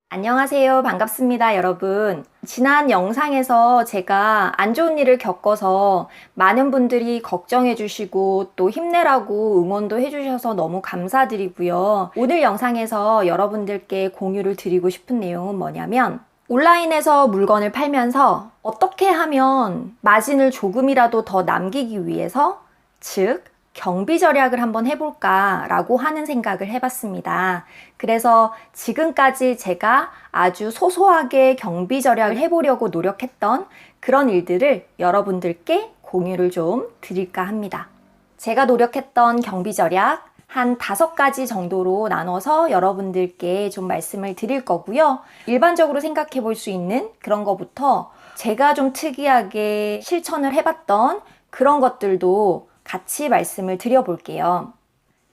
안녕하세요. 반갑습니다, 여러분. 지난 영상에서 제가 안 좋은 일을 겪어서 많은 분들이 걱정해 주시고 또 힘내라고 응원도 해 주셔서 너무 감사드리고요. 오늘 영상에서 여러분들께 공유를 드리고 싶은 내용은 뭐냐면 온라인에서 물건을 팔면서 어떻게 하면 마진을 조금이라도 더 남기기 위해서, 즉 경비 절약을 한번 해볼까 라고 하는 생각을 해봤습니다. 그래서 지금까지 제가 아주 소소하게 경비 절약을 해보려고 노력했던 그런 일들을 여러분들께 공유를 좀 드릴까 합니다. 제가 노력했던 경비 절약 한 5가지 정도로 나눠서 여러분들께 좀 말씀을 드릴 거고요. 일반적으로 생각해 볼 수 있는 그런 거부터 제가 좀 특이하게 실천을 해봤던 그런 것들도 같이 말씀을 드려볼게요.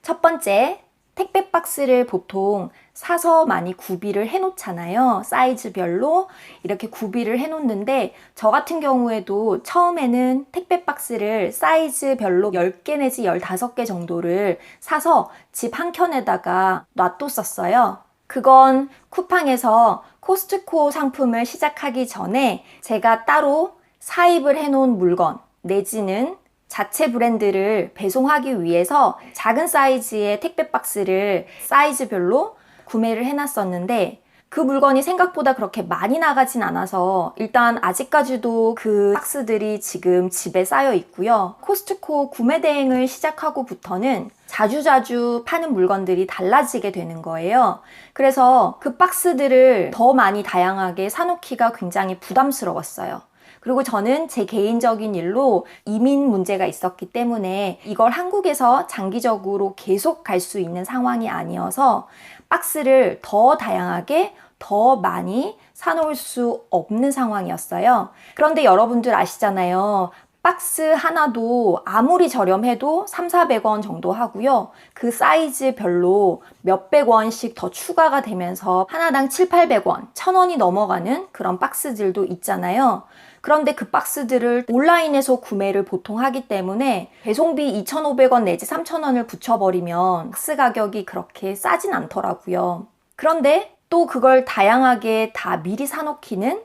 첫 번째, 택배 박스를 보통 사서 많이 구비를 해놓잖아요. 사이즈별로 이렇게 구비를 해놓는데 저 같은 경우에도 처음에는 택배 박스를 사이즈별로 10개 내지 15개 정도를 사서 집 한켠에다가 놔뒀었어요. 그건 쿠팡에서 코스트코 상품을 시작하기 전에 제가 따로 사입을 해놓은 물건 내지는 자체 브랜드를 배송하기 위해서 작은 사이즈의 택배 박스를 사이즈별로 구매를 해놨었는데 그 물건이 생각보다 그렇게 많이 나가진 않아서 일단 아직까지도 그 박스들이 지금 집에 쌓여 있고요. 코스트코 구매 대행을 시작하고부터는 자주자주 파는 물건들이 달라지게 되는 거예요. 그래서 그 박스들을 더 많이 다양하게 사놓기가 굉장히 부담스러웠어요. 그리고 저는 제 개인적인 일로 이민 문제가 있었기 때문에 이걸 한국에서 장기적으로 계속 갈 수 있는 상황이 아니어서 박스를 더 다양하게 더 많이 사놓을 수 없는 상황이었어요. 그런데 여러분들 아시잖아요. 박스 하나도 아무리 저렴해도 300~400원 정도 하고요. 그 사이즈별로 몇백 원씩 더 추가가 되면서 하나당 700~800원, 1000원이 넘어가는 그런 박스들도 있잖아요. 그런데 그 박스들을 온라인에서 구매를 보통 하기 때문에 배송비 2,500원 내지 3,000원을 붙여버리면 박스 가격이 그렇게 싸진 않더라고요. 그런데 또 그걸 다양하게 다 미리 사놓기는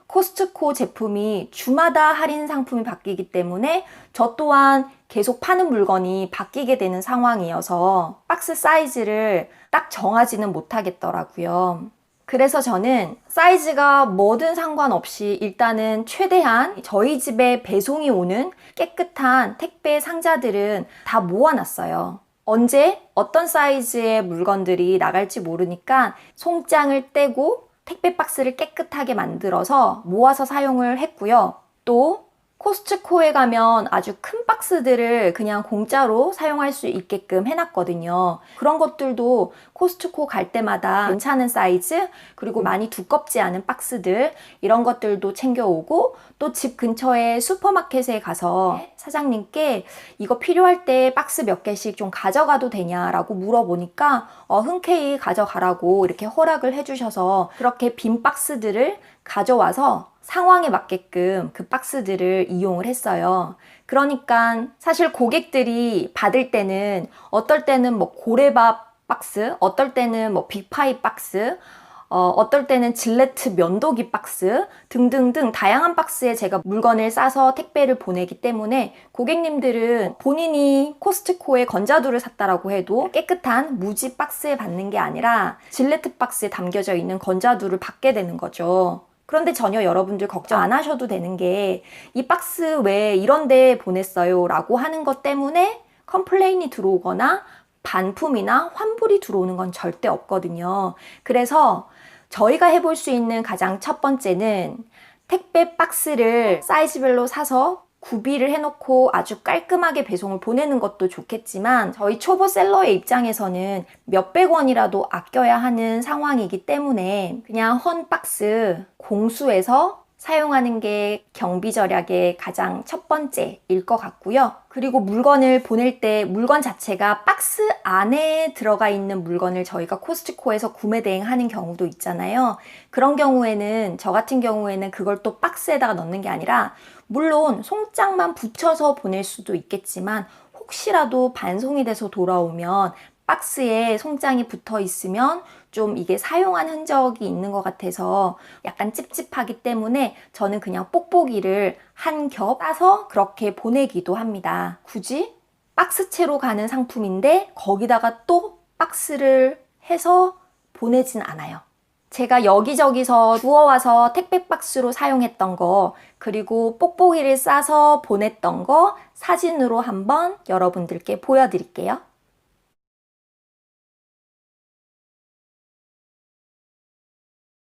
코스트코 제품이 주마다 할인 상품이 바뀌기 때문에 저 또한 계속 파는 물건이 바뀌게 되는 상황이어서 박스 사이즈를 딱 정하지는 못하겠더라고요. 그래서 저는 사이즈가 뭐든 상관없이 일단은 최대한 저희 집에 배송이 오는 깨끗한 택배 상자들은 다 모아놨어요. 언제 어떤 사이즈의 물건들이 나갈지 모르니까 송장을 떼고 택배 박스를 깨끗하게 만들어서 모아서 사용을 했고요. 또 코스트코에 가면 아주 큰 박스들을 그냥 공짜로 사용할 수 있게끔 해놨거든요. 그런 것들도 코스트코 갈 때마다 괜찮은 사이즈, 그리고 많이 두껍지 않은 박스들, 이런 것들도 챙겨오고, 또 집 근처에 슈퍼마켓에 가서 사장님께 이거 필요할 때 박스 몇 개씩 좀 가져가도 되냐라고 물어보니까 흔쾌히 가져가라고 이렇게 허락을 해주셔서 그렇게 빈 박스들을 가져와서 상황에 맞게끔 그 박스들을 이용을 했어요. 그러니까 사실 고객들이 받을 때는 어떨 때는 뭐 고래밥 박스, 어떨 때는 뭐 빅파이 박스, 어떨 때는 질레트 면도기 박스 등등등 다양한 박스에 제가 물건을 싸서 택배를 보내기 때문에 고객님들은 본인이 코스트코에 건자두를 샀다라고 해도 깨끗한 무지 박스에 받는 게 아니라 질레트 박스에 담겨져 있는 건자두를 받게 되는 거죠. 그런데 전혀 여러분들 걱정 안 하셔도 되는 게 이 박스 왜 이런 데 보냈어요 라고 하는 것 때문에 컴플레인이 들어오거나 반품이나 환불이 들어오는 건 절대 없거든요. 그래서 저희가 해볼 수 있는 가장 첫 번째는 택배 박스를 사이즈별로 사서 구비를 해놓고 아주 깔끔하게 배송을 보내는 것도 좋겠지만 저희 초보 셀러의 입장에서는 몇백 원이라도 아껴야 하는 상황이기 때문에 그냥 헌 박스 공수해서 사용하는 게 경비 절약의 가장 첫 번째일 것 같고요. 그리고 물건을 보낼 때 물건 자체가 박스 안에 들어가 있는 물건을 저희가 코스트코에서 구매 대행하는 경우도 있잖아요. 그런 경우에는 저 같은 경우에는 그걸 또 박스에다가 넣는 게 아니라 물론 송장만 붙여서 보낼 수도 있겠지만 혹시라도 반송이 돼서 돌아오면 박스에 송장이 붙어 있으면 좀 이게 사용한 흔적이 있는 것 같아서 약간 찝찝하기 때문에 저는 그냥 뽁뽁이를 한 겹 싸서 그렇게 보내기도 합니다. 굳이 박스채로 가는 상품인데 거기다가 또 박스를 해서 보내진 않아요. 제가 여기저기서 주워와서 택배 박스로 사용했던 거, 그리고 뽁뽁이를 싸서 보냈던 거 사진으로 한번 여러분들께 보여드릴게요.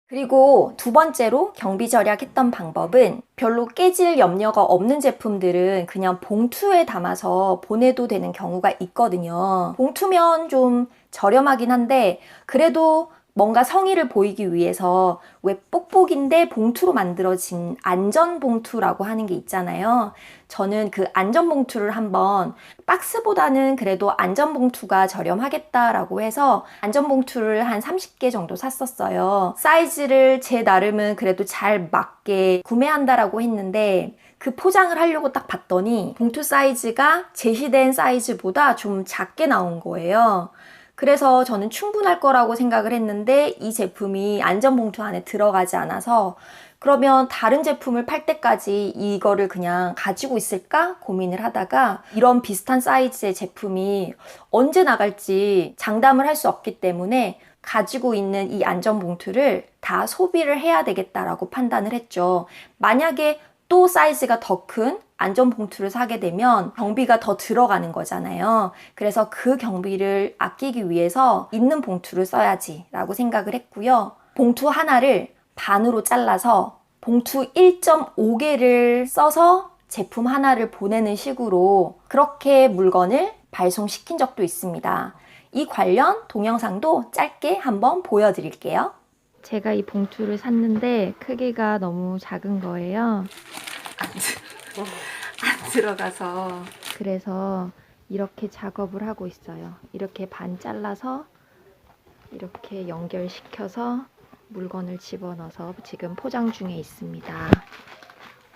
그리고 두 번째로 경비 절약했던 방법은 별로 깨질 염려가 없는 제품들은 그냥 봉투에 담아서 보내도 되는 경우가 있거든요. 봉투면 좀 저렴하긴 한데 그래도 뭔가 성의를 보이기 위해서 왜 뽁뽁인데 봉투로 만들어진 안전봉투라고 하는 게 있잖아요. 저는 그 안전봉투를 한번 박스보다는 그래도 안전봉투가 저렴하겠다라고 해서 안전봉투를 한 30개 정도 샀었어요. 사이즈를 제 나름은 그래도 잘 맞게 구매한다라고 했는데 그 포장을 하려고 딱 봤더니 봉투 사이즈가 제시된 사이즈보다 좀 작게 나온 거예요. 그래서 저는 충분할 거라고 생각을 했는데 이 제품이 안전봉투 안에 들어가지 않아서 그러면 다른 제품을 팔 때까지 이거를 그냥 가지고 있을까 고민을 하다가 이런 비슷한 사이즈의 제품이 언제 나갈지 장담을 할 수 없기 때문에 가지고 있는 이 안전봉투를 다 소비를 해야 되겠다라고 판단을 했죠. 만약에 또 사이즈가 더 큰 안전봉투를 사게 되면 경비가 더 들어가는 거잖아요. 그래서 그 경비를 아끼기 위해서 있는 봉투를 써야지 라고 생각을 했고요. 봉투 하나를 반으로 잘라서 봉투 1.5개를 써서 제품 하나를 보내는 식으로 그렇게 물건을 발송시킨 적도 있습니다. 이 관련 동영상도 짧게 한번 보여드릴게요. 제가 이 봉투를 샀는데 크기가 너무 작은 거예요. 안 들어가서 그래서 이렇게 작업을 하고 있어요. 이렇게 반 잘라서 이렇게 연결시켜서 물건을 집어넣어서 지금 포장 중에 있습니다.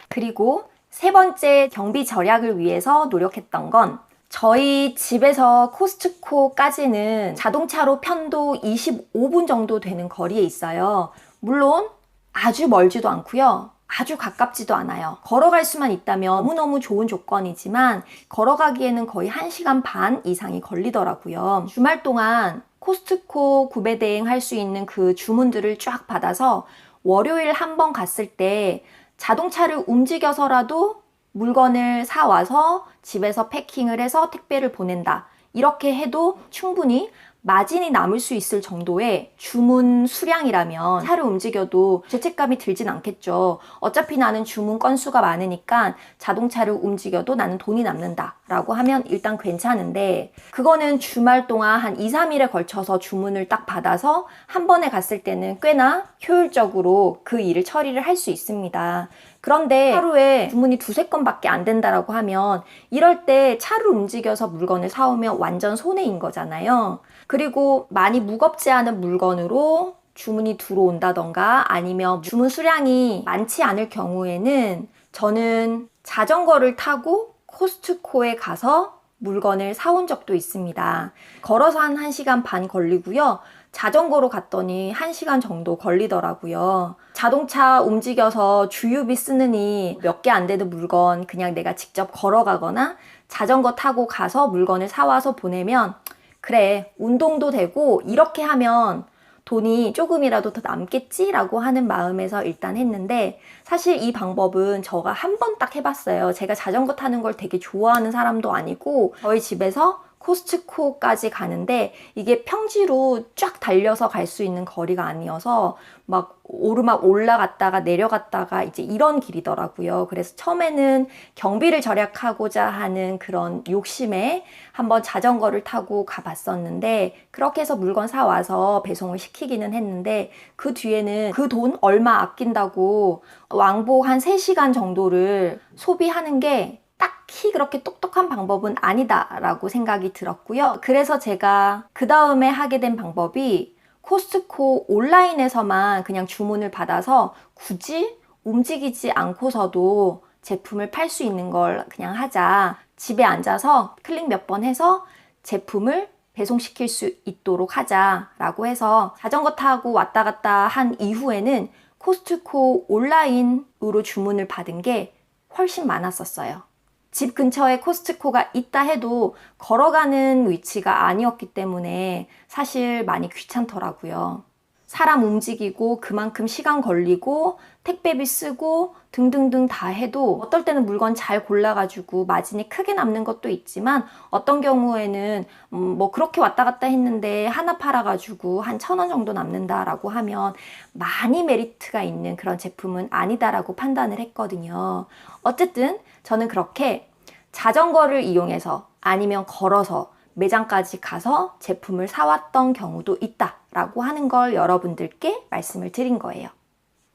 그리고 세 번째 경비 절약을 위해서 노력했던 건 저희 집에서 코스트코까지는 자동차로 편도 25분 정도 되는 거리에 있어요. 물론 아주 멀지도 않고요. 아주 가깝지도 않아요. 걸어갈 수만 있다면 너무너무 좋은 조건이지만 걸어가기에는 거의 1시간 반 이상이 걸리더라고요. 주말 동안 코스트코 구매 대행할 수 있는 그 주문들을 쫙 받아서 월요일 한번 갔을 때 자동차를 움직여서라도 물건을 사와서 집에서 패킹을 해서 택배를 보낸다. 이렇게 해도 충분히 마진이 남을 수 있을 정도의 주문 수량이라면 차를 움직여도 죄책감이 들진 않겠죠. 어차피 나는 주문 건수가 많으니까 자동차를 움직여도 나는 돈이 남는다 라고 하면 일단 괜찮은데 그거는 주말 동안 한 2, 3일에 걸쳐서 주문을 딱 받아서 한 번에 갔을 때는 꽤나 효율적으로 그 일을 처리를 할 수 있습니다. 그런데 하루에 주문이 2-3건밖에 안 된다라고 하면 이럴 때 차를 움직여서 물건을 사오면 완전 손해인 거잖아요. 그리고 많이 무겁지 않은 물건으로 주문이 들어온다던가 아니면 주문 수량이 많지 않을 경우에는 저는 자전거를 타고 코스트코에 가서 물건을 사온 적도 있습니다. 걸어서 한 1시간 반 걸리고요. 자전거로 갔더니 1시간 정도 걸리더라고요. 자동차 움직여서 주유비 쓰느니 몇 개 안 되는 물건 그냥 내가 직접 걸어가거나 자전거 타고 가서 물건을 사와서 보내면 그래, 운동도 되고 이렇게 하면 돈이 조금이라도 더 남겠지라고 하는 마음에서 일단 했는데 사실 이 방법은 제가 한 번 딱 해봤어요. 제가 자전거 타는 걸 되게 좋아하는 사람도 아니고 저희 집에서 코스트코까지 가는데 이게 평지로 쫙 달려서 갈 수 있는 거리가 아니어서 막 오르막 올라갔다가 내려갔다가 이제 이런 길이더라고요. 그래서 처음에는 경비를 절약하고자 하는 그런 욕심에 한번 자전거를 타고 가봤었는데 그렇게 해서 물건 사와서 배송을 시키기는 했는데 그 뒤에는 그 돈 얼마 아낀다고 왕복 한 3시간 정도를 소비하는 게 딱히 그렇게 똑똑한 방법은 아니다라고 생각이 들었고요. 그래서 제가 그 다음에 하게 된 방법이 코스트코 온라인에서만 그냥 주문을 받아서 굳이 움직이지 않고서도 제품을 팔 수 있는 걸 그냥 하자. 집에 앉아서 클릭 몇 번 해서 제품을 배송시킬 수 있도록 하자라고 해서 자전거 타고 왔다 갔다 한 이후에는 코스트코 온라인으로 주문을 받은 게 훨씬 많았었어요. 집 근처에 코스트코가 있다 해도 걸어가는 위치가 아니었기 때문에 사실 많이 귀찮더라고요. 사람 움직이고 그만큼 시간 걸리고 택배비 쓰고 등등등 다 해도 어떨 때는 물건 잘 골라가지고 마진이 크게 남는 것도 있지만 어떤 경우에는 뭐 그렇게 왔다 갔다 했는데 하나 팔아가지고 한 1,000원 정도 남는다라고 하면 많이 메리트가 있는 그런 제품은 아니다라고 판단을 했거든요. 어쨌든 저는 그렇게 자전거를 이용해서 아니면 걸어서 매장까지 가서 제품을 사왔던 경우도 있다라고 하는 걸 여러분들께 말씀을 드린 거예요.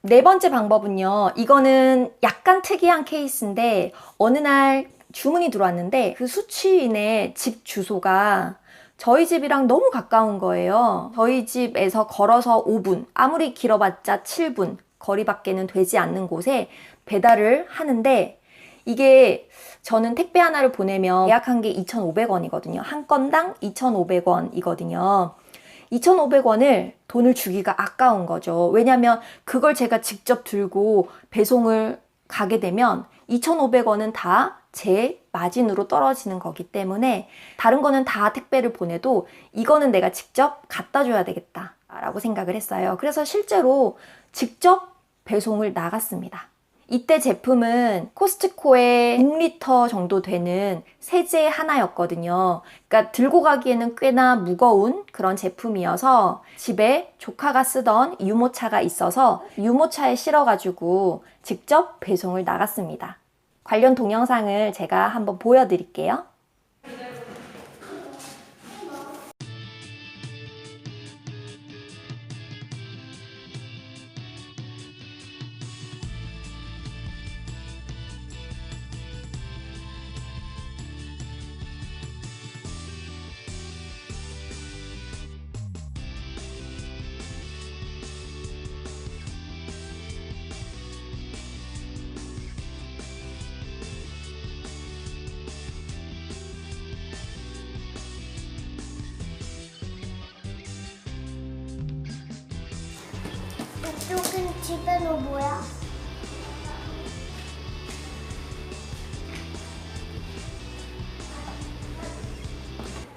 네 번째 방법은요. 이거는 약간 특이한 케이스인데 어느 날 주문이 들어왔는데 그 수취인의 집 주소가 저희 집이랑 너무 가까운 거예요. 저희 집에서 걸어서 5분, 아무리 길어봤자 7분 거리밖에는 되지 않는 곳에 배달을 하는데 이게 저는 택배 하나를 보내면 예약한 게 2,500원이거든요. 한 건당 2,500원이거든요. 2,500원을 돈을 주기가 아까운 거죠. 왜냐면 그걸 제가 직접 들고 배송을 가게 되면 2,500원은 다 제 마진으로 떨어지는 거기 때문에 다른 거는 다 택배를 보내도 이거는 내가 직접 갖다 줘야 되겠다 라고 생각을 했어요. 그래서 실제로 직접 배송을 나갔습니다. 이때 제품은 코스트코에 6리터 정도 되는 세제 하나였거든요. 그러니까 들고 가기에는 꽤나 무거운 그런 제품이어서 집에 조카가 쓰던 유모차가 있어서 유모차에 실어가지고 직접 배송을 나갔습니다. 관련 동영상을 제가 한번 보여드릴게요. 이쪽은 집에는 뭐야?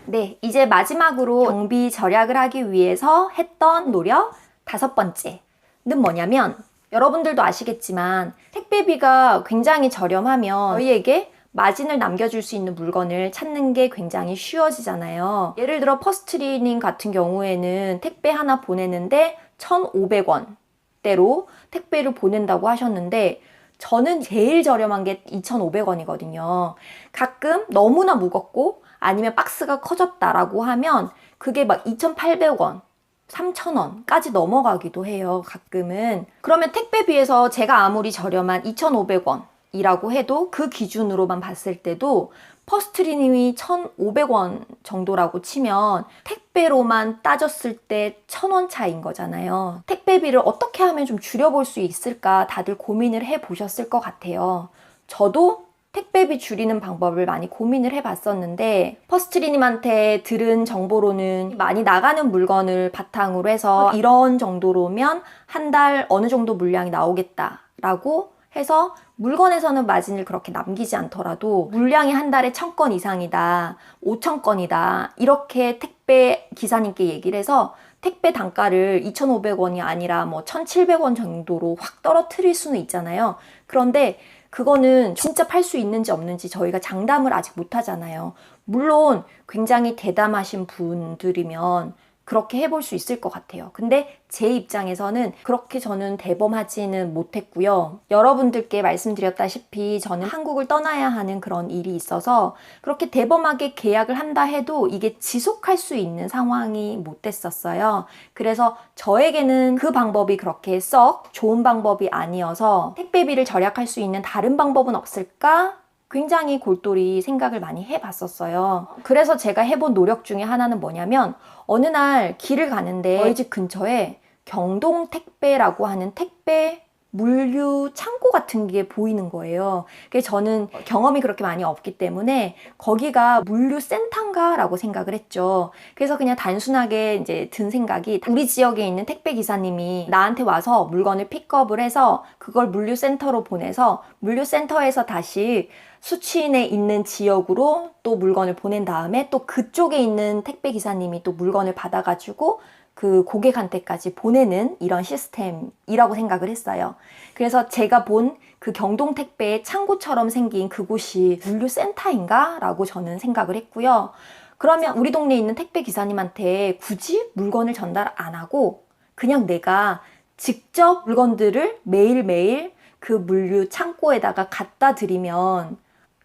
네, 이제 마지막으로 경비 절약을 하기 위해서 했던 노력 5번째는 뭐냐면 여러분들도 아시겠지만 택배비가 굉장히 저렴하면 저희에게 마진을 남겨줄 수 있는 물건을 찾는 게 굉장히 쉬워지잖아요. 예를 들어 퍼스트리닝 같은 경우에는 택배 하나 보내는데 1,500원대로 택배를 보낸다고 하셨는데 저는 제일 저렴한 게 2,500원이거든요. 가끔 너무나 무겁고 아니면 박스가 커졌다라고 하면 그게 막 2,800원, 3,000원까지 넘어가기도 해요. 가끔은. 그러면 택배비에서 제가 아무리 저렴한 2,500원이라고 해도 그 기준으로만 봤을 때도 퍼스트리님이 1,500원 정도라고 치면 택배로만 따졌을 때 1,000원 차이인 거잖아요. 택배비를 어떻게 하면 좀 줄여볼 수 있을까 다들 고민을 해보셨을 것 같아요. 저도 택배비 줄이는 방법을 많이 고민을 해봤었는데 퍼스트리님한테 들은 정보로는 많이 나가는 물건을 바탕으로 해서 이런 정도로면 한 달 어느 정도 물량이 나오겠다라고 해서 물건에서는 마진을 그렇게 남기지 않더라도 물량이 한 달에 1,000건 이상이다, 5,000건이다 이렇게 택배 기사님께 얘기를 해서 택배 단가를 2,500원이 아니라 뭐 1,700원 정도로 확 떨어뜨릴 수는 있잖아요. 그런데 그거는 진짜 팔 수 있는지 없는지 저희가 장담을 아직 못 하잖아요. 물론 굉장히 대담하신 분들이면 그렇게 해볼 수 있을 것 같아요. 근데 제 입장에서는 그렇게 저는 대범하지는 못했고요. 여러분들께 말씀드렸다시피 저는 한국을 떠나야 하는 그런 일이 있어서 그렇게 대범하게 계약을 한다 해도 이게 지속할 수 있는 상황이 못 됐었어요. 그래서 저에게는 그 방법이 그렇게 썩 좋은 방법이 아니어서 택배비를 절약할 수 있는 다른 방법은 없을까? 굉장히 골똘히 생각을 많이 해봤었어요. 그래서 제가 해본 노력 중에 하나는 뭐냐면 어느 날 길을 가는데 저희 집 근처에 경동 택배라고 하는 택배 물류 창고 같은 게 보이는 거예요. 그래서 저는 경험이 그렇게 많이 없기 때문에 거기가 물류 센터인가 라고 생각을 했죠. 그래서 그냥 단순하게 이제 든 생각이, 우리 지역에 있는 택배 기사님이 나한테 와서 물건을 픽업을 해서 그걸 물류 센터로 보내서 물류 센터에서 다시 수취인에 있는 지역으로 또 물건을 보낸 다음에 또 그쪽에 있는 택배 기사님이 또 물건을 받아가지고 그 고객한테까지 보내는 이런 시스템이라고 생각을 했어요. 그래서 제가 본 그 경동 택배의 창고처럼 생긴 그곳이 물류센터인가? 라고 저는 생각을 했고요. 그러면 우리 동네에 있는 택배 기사님한테 굳이 물건을 전달 안 하고 그냥 내가 직접 물건들을 매일매일 그 물류 창고에다가 갖다 드리면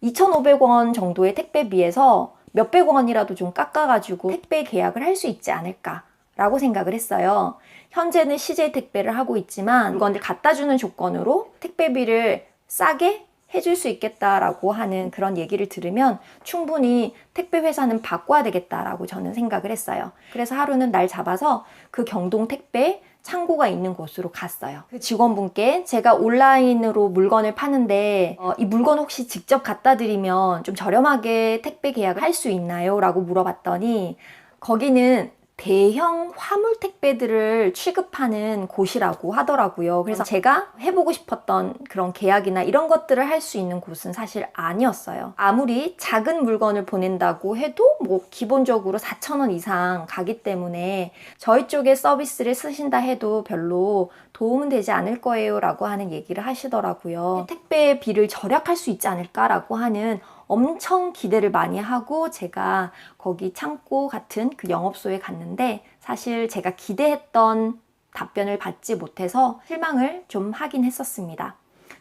2,500원 정도의 택배비에서 몇백 원이라도 좀 깎아가지고 택배 계약을 할 수 있지 않을까 라고 생각을 했어요. 현재는 CJ 택배를 하고 있지만 물건을 갖다 주는 조건으로 택배비를 싸게 해줄 수 있겠다라고 하는 그런 얘기를 들으면 충분히 택배 회사는 바꿔야 되겠다라고 저는 생각을 했어요. 그래서 하루는 날 잡아서 그 경동 택배 창고가 있는 곳으로 갔어요. 그 직원분께 제가 온라인으로 물건을 파는데 이 물건 혹시 직접 갖다 드리면 좀 저렴하게 택배 계약을 할 수 있나요? 라고 물어봤더니 거기는 대형 화물 택배들을 취급하는 곳이라고 하더라고요. 그래서 제가 해보고 싶었던 그런 계약이나 이런 것들을 할 수 있는 곳은 사실 아니었어요. 아무리 작은 물건을 보낸다고 해도 뭐 기본적으로 4,000원 이상 가기 때문에 저희 쪽에 서비스를 쓰신다 해도 별로 도움은 되지 않을 거예요 라고 하는 얘기를 하시더라고요. 택배비를 절약할 수 있지 않을까라고 하는 엄청 기대를 많이 하고 제가 거기 창고 같은 그 영업소에 갔는데 사실 제가 기대했던 답변을 받지 못해서 실망을 좀 하긴 했었습니다.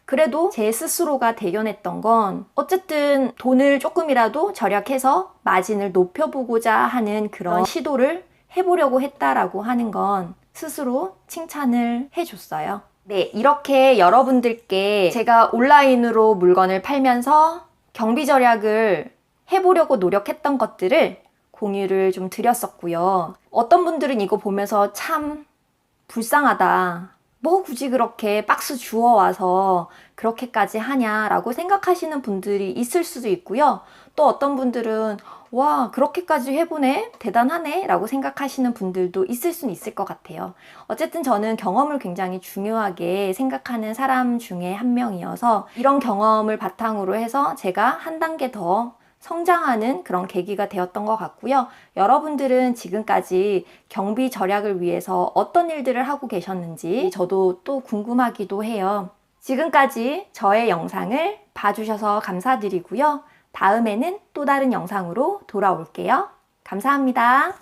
그래도 제 스스로가 대견했던 건 어쨌든 돈을 조금이라도 절약해서 마진을 높여보고자 하는 그런 시도를 해보려고 했다라고 하는 건 스스로 칭찬을 해줬어요. 네, 이렇게 여러분들께 제가 온라인으로 물건을 팔면서 경비 절약을 해보려고 노력했던 것들을 공유를 좀 드렸었고요. 어떤 분들은 이거 보면서 참 불쌍하다. 뭐 굳이 그렇게 박스 주워와서 그렇게까지 하냐라고 생각하시는 분들이 있을 수도 있고요. 또 어떤 분들은 와, 그렇게까지 해보네? 대단하네? 라고 생각하시는 분들도 있을 수는 있을 것 같아요. 어쨌든 저는 경험을 굉장히 중요하게 생각하는 사람 중에 한 명이어서 이런 경험을 바탕으로 해서 제가 한 단계 더 성장하는 그런 계기가 되었던 것 같고요. 여러분들은 지금까지 경비 절약을 위해서 어떤 일들을 하고 계셨는지 저도 또 궁금하기도 해요. 지금까지 저의 영상을 봐주셔서 감사드리고요. 다음에는 또 다른 영상으로 돌아올게요. 감사합니다.